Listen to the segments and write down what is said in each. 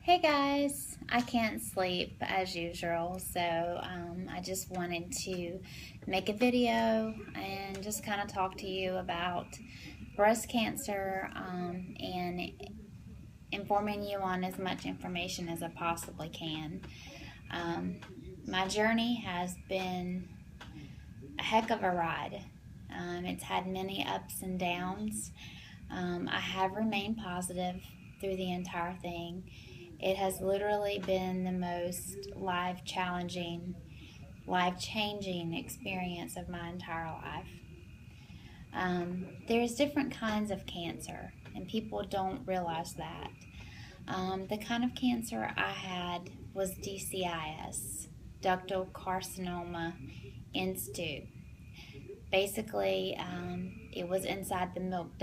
Hey guys, I can't sleep as usual, so I just wanted to make a video and just kind of talk to you about breast cancer and informing you on as much information as I possibly can. Um, my journey has been a heck of a ride. It's had many ups and downs. I have remained positive through the entire thing. It has literally been the most life changing experience of my entire life. There's different kinds of cancer, and people don't realize that. The kind of cancer I had was DCIS, ductal carcinoma in situ. Basically, it was inside the milk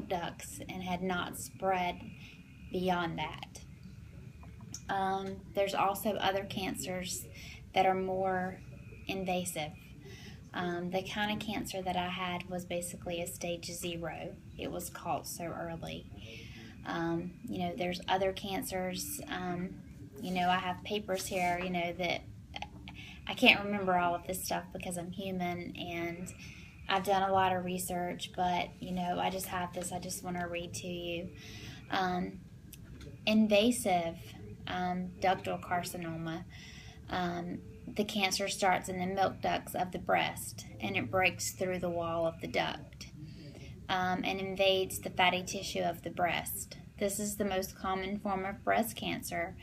ducts and had not spread beyond that. There's also other cancers that are more invasive. The kind of cancer that I had was basically a stage 0. It was caught so early. There's other cancers. I have papers here, that I can't remember all of this stuff because I'm human and I've done a lot of research, but, I just have this I just want to read to you. Invasive ductal carcinoma. The cancer starts in the milk ducts of the breast and it breaks through the wall of the duct and invades the fatty tissue of the breast. This is the most common form of breast cancer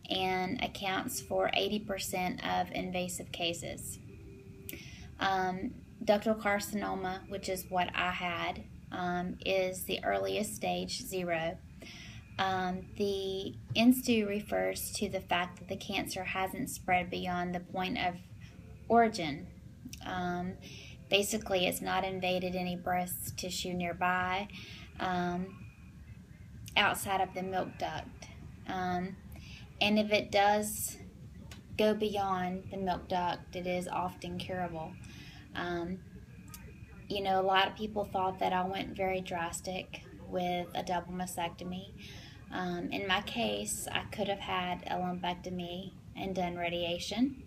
and accounts for 80% of invasive cases. Ductal carcinoma, which is what I had, is the earliest stage 0. The in-situ refers to the fact that the cancer hasn't spread beyond the point of origin. Basically, it's not invaded any breast tissue nearby outside of the milk duct. And if it does go beyond the milk duct, it is often curable. A lot of people thought that I went very drastic with a double mastectomy. In my case, I could have had a lumpectomy and done radiation,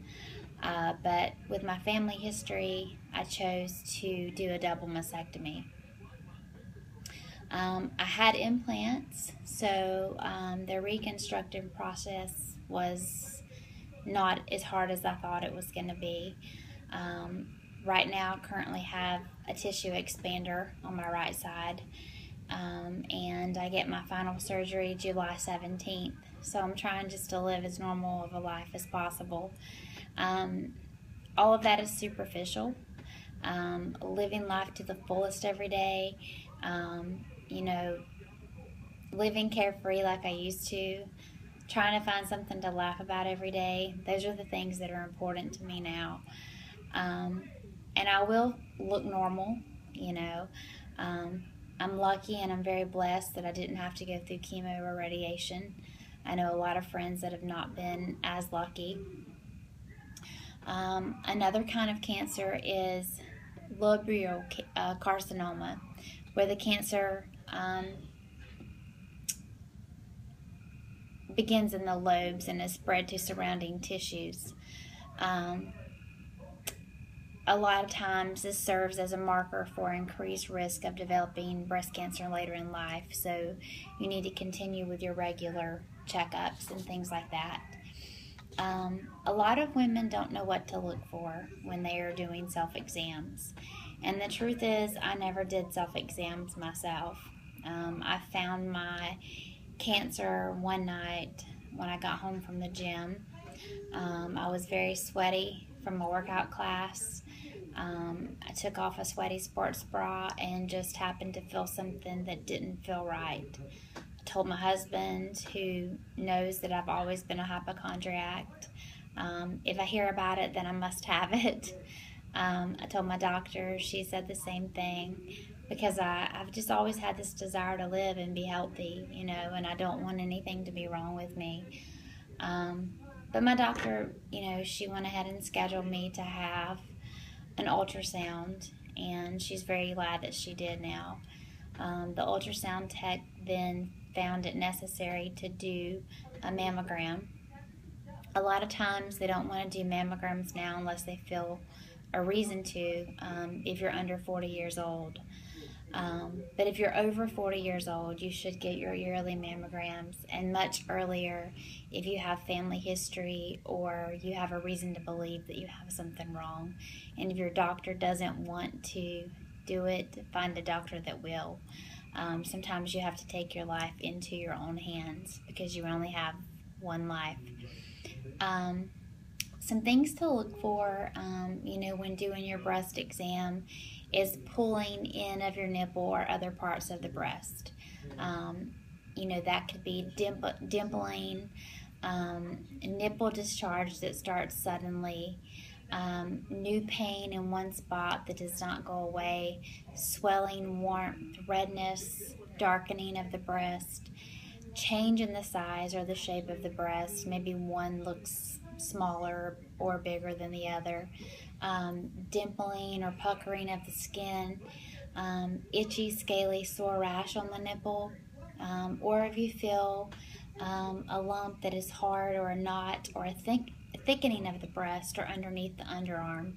but with my family history, I chose to do a double mastectomy. I had implants, so the reconstructive process was not as hard as I thought it was going to be. Right now, I currently have a tissue expander on my right side. And I get my final surgery July 17th. So I'm trying just to live as normal of a life as possible. All of that is superficial. Living life to the fullest every day. Living carefree like I used to. Trying to find something to laugh about every day. Those are the things that are important to me now. And I will look normal, I'm lucky and I'm very blessed that I didn't have to go through chemo or radiation. I know a lot of friends that have not been as lucky. Another kind of cancer is lobar carcinoma, where the cancer begins in the lobes and is spread to surrounding tissues. A lot of times this serves as a marker for increased risk of developing breast cancer later in life, so you need to continue with your regular checkups and things like that. A lot of women don't know what to look for when they are doing self-exams, and the truth is I never did self-exams myself. I found my cancer one night when I got home from the gym. I was very sweaty from a workout class. I took off a sweaty sports bra and just happened to feel something that didn't feel right. I told my husband, who knows that I've always been a hypochondriac. If I hear about it, then I must have it. I told my doctor, she said the same thing, because I've just always had this desire to live and be healthy, and I don't want anything to be wrong with me. But my doctor, she went ahead and scheduled me to have an ultrasound, and she's very glad that she did now. The ultrasound tech then found it necessary to do a mammogram. A lot of times they don't want to do mammograms now unless they feel a reason to, if you're under 40 years old. But if you're over 40 years old, you should get your yearly mammograms, and much earlier if you have family history or you have a reason to believe that you have something wrong. And if your doctor doesn't want to do it, find a doctor that will. Sometimes you have to take your life into your own hands because you only have one life. Some things to look for, when doing your breast exam is pulling in of your nipple or other parts of the breast. That could be dimpling, nipple discharge that starts suddenly, new pain in one spot that does not go away, swelling, warmth, redness, darkening of the breast, change in the size or the shape of the breast. Maybe one looks smaller or bigger than the other. Dimpling or puckering of the skin, itchy, scaly, sore rash on the nipple, or if you feel a lump that is hard or a knot or a thickening of the breast or underneath the underarm.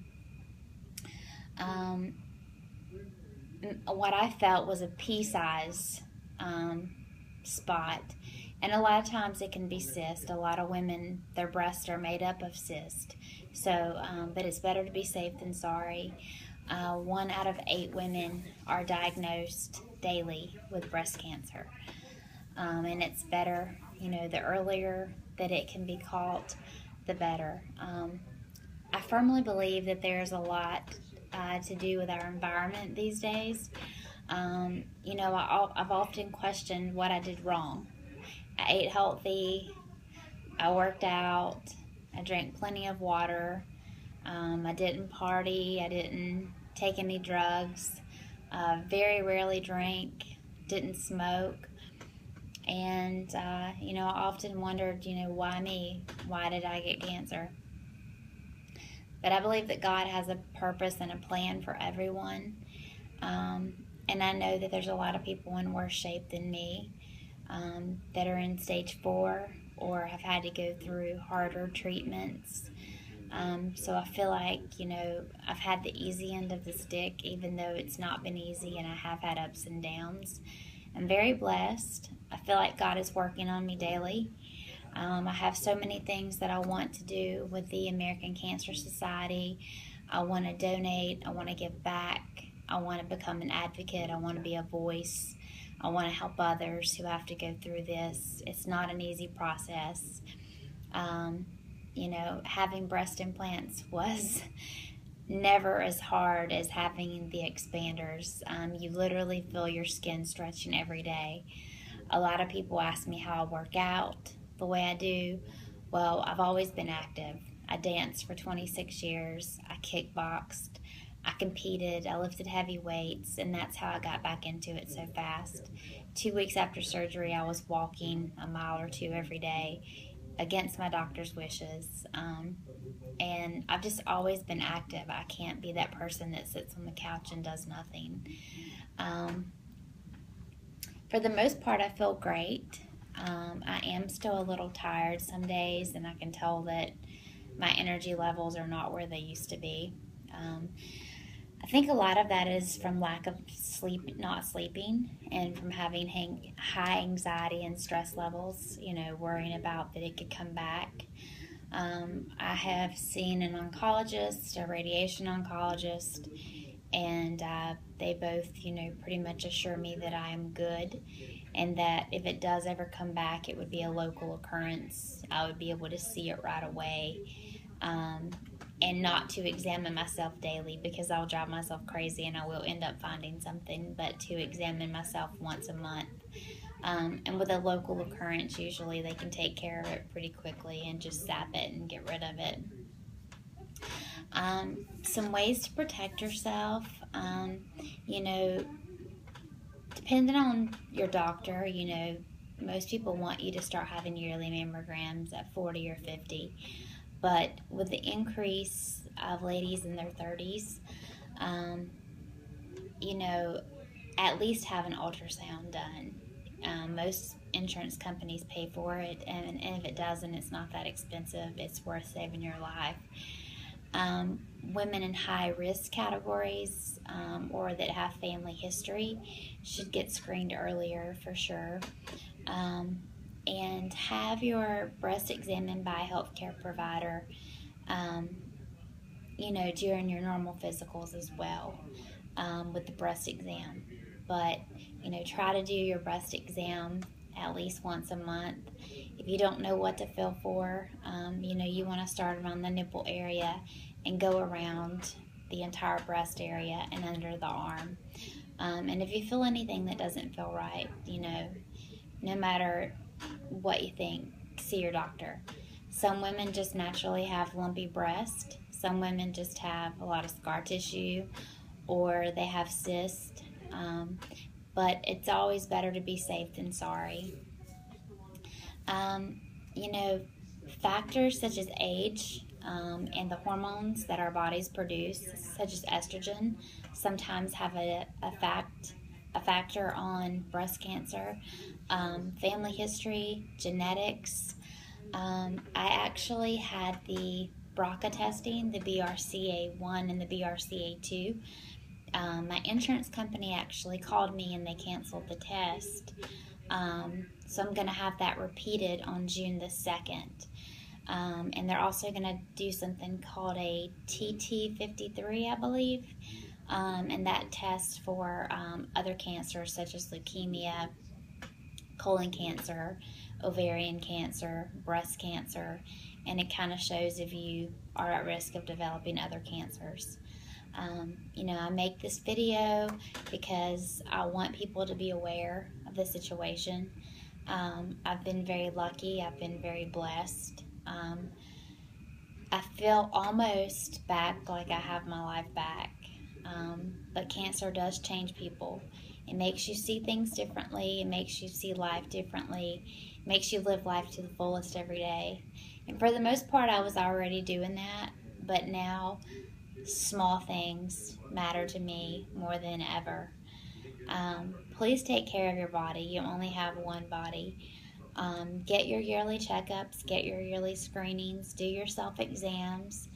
What I felt was a pea-size spot, and a lot of times it can be cyst. A lot of women, their breasts are made up of cyst. So, but it's better to be safe than sorry. 1 out of 8 women are diagnosed daily with breast cancer. And it's better, the earlier that it can be caught, the better. I firmly believe that there's a lot to do with our environment these days. I've often questioned what I did wrong. I ate healthy, I worked out, I drank plenty of water, I didn't party, I didn't take any drugs, very rarely drank, didn't smoke, and I often wondered, why me? Why did I get cancer? But I believe that God has a purpose and a plan for everyone, and I know that there's a lot of people in worse shape than me that are in stage 4 or have had to go through harder treatments. So I feel like, I've had the easy end of the stick, even though it's not been easy and I have had ups and downs. I'm very blessed. I feel like God is working on me daily. I have so many things that I want to do with the American Cancer Society. I want to donate. I want to give back. I want to become an advocate. I want to be a voice. I want to help others who have to go through this. It's not an easy process. Having breast implants was never as hard as having the expanders. You literally feel your skin stretching every day. A lot of people ask me how I work out the way I do. Well, I've always been active. I danced for 26 years. I kickboxed. I competed. I lifted heavy weights, and that's how I got back into it so fast. 2 weeks after surgery, I was walking a mile or 2 every day against my doctor's wishes. And I've just always been active. I can't be that person that sits on the couch and does nothing. For the most part, I feel great. I am still a little tired some days, and I can tell that my energy levels are not where they used to be. I think a lot of that is from lack of sleep, not sleeping, and from having high anxiety and stress levels, worrying about that it could come back. I have seen an oncologist, a radiation oncologist, and they both, pretty much assure me that I am good, and that if it does ever come back, it would be a local occurrence. I would be able to see it right away, and not to examine myself daily, because I'll drive myself crazy and I will end up finding something, but to examine myself once a month. And with a local occurrence, usually they can take care of it pretty quickly and just zap it and get rid of it. Some ways to protect yourself, depending on your doctor, most people want you to start having yearly mammograms at 40 or 50. But with the increase of ladies in their 30s, at least have an ultrasound done. Most insurance companies pay for it, and if it doesn't, it's not that expensive. It's worth saving your life. Women in high risk categories or that have family history should get screened earlier for sure. And have your breast examined by a healthcare provider, during your normal physicals as well with the breast exam. But, try to do your breast exam at least once a month. If you don't know what to feel for, you want to start around the nipple area and go around the entire breast area and under the arm. And if you feel anything that doesn't feel right, no matter what you think, see your doctor. Some women just naturally have lumpy breast. Some women just have a lot of scar tissue, or they have cysts. But it's always better to be safe than sorry. Factors such as age and the hormones that our bodies produce, such as estrogen, sometimes have a factor on breast cancer. Family history, genetics. I actually had the BRCA testing, the BRCA1 and the BRCA2. My insurance company actually called me and they canceled the test. So I'm going to have that repeated on June the 2nd. And they're also going to do something called a TT53, I believe. And that tests for other cancers such as leukemia, colon cancer, ovarian cancer, breast cancer, and it kind of shows if you are at risk of developing other cancers. I make this video because I want people to be aware of the situation. I've been very lucky. I've been very blessed. I feel almost back like I have my life back. But cancer does change people. It makes you see things differently. It makes you see life differently. It makes you live life to the fullest every day. And for the most part, I was already doing that. But now, small things matter to me more than ever. Please take care of your body. You only have one body. Get your yearly checkups. Get your yearly screenings. Do your self-exams.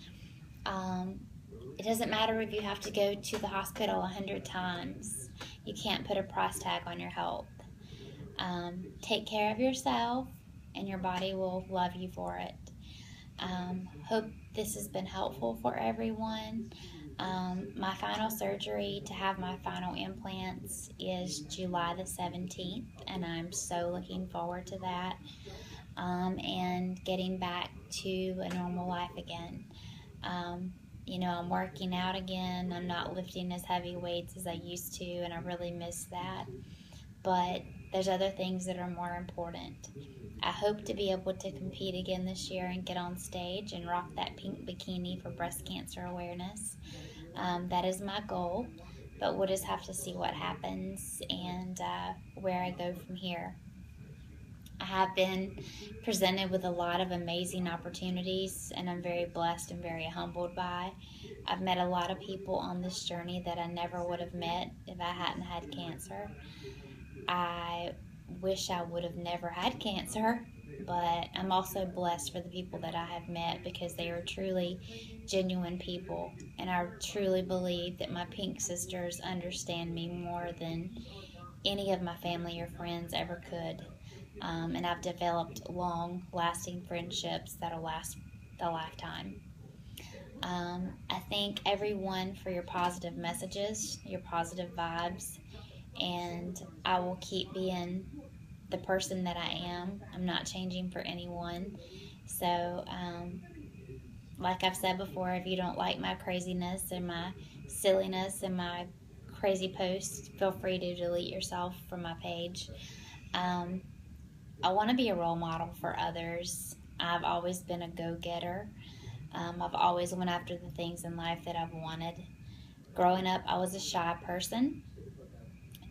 It doesn't matter if you have to go to the hospital 100 times. You can't put a price tag on your health. Take care of yourself, and your body will love you for it. Hope this has been helpful for everyone. My final surgery to have my final implants is July the 17th, and I'm so looking forward to that. And getting back to a normal life again. I'm working out again. I'm not lifting as heavy weights as I used to, and I really miss that. But there's other things that are more important. I hope to be able to compete again this year and get on stage and rock that pink bikini for breast cancer awareness. That is my goal, but we'll just have to see what happens and where I go from here. I have been presented with a lot of amazing opportunities, and I'm very blessed and very humbled by. I've met a lot of people on this journey that I never would have met if I hadn't had cancer. I wish I would have never had cancer, but I'm also blessed for the people that I have met because they are truly genuine people, and I truly believe that my pink sisters understand me more than any of my family or friends ever could. And I've developed long-lasting friendships that'll last a lifetime. I thank everyone for your positive messages, your positive vibes, and I will keep being the person that I am. I'm not changing for anyone. So, like I've said before, if you don't like my craziness and my silliness and my crazy posts, feel free to delete yourself from my page. I want to be a role model for others. I've always been a go-getter. I've always went after the things in life that I've wanted. Growing up, I was a shy person.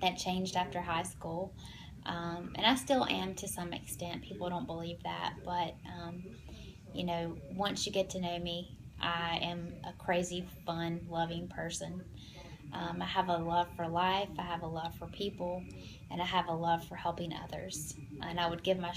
That changed after high school. And I still am to some extent. People don't believe that. But, once you get to know me, I am a crazy, fun, loving person. I have a love for life. I have a love for people. and I have a love for helping others. And I would give my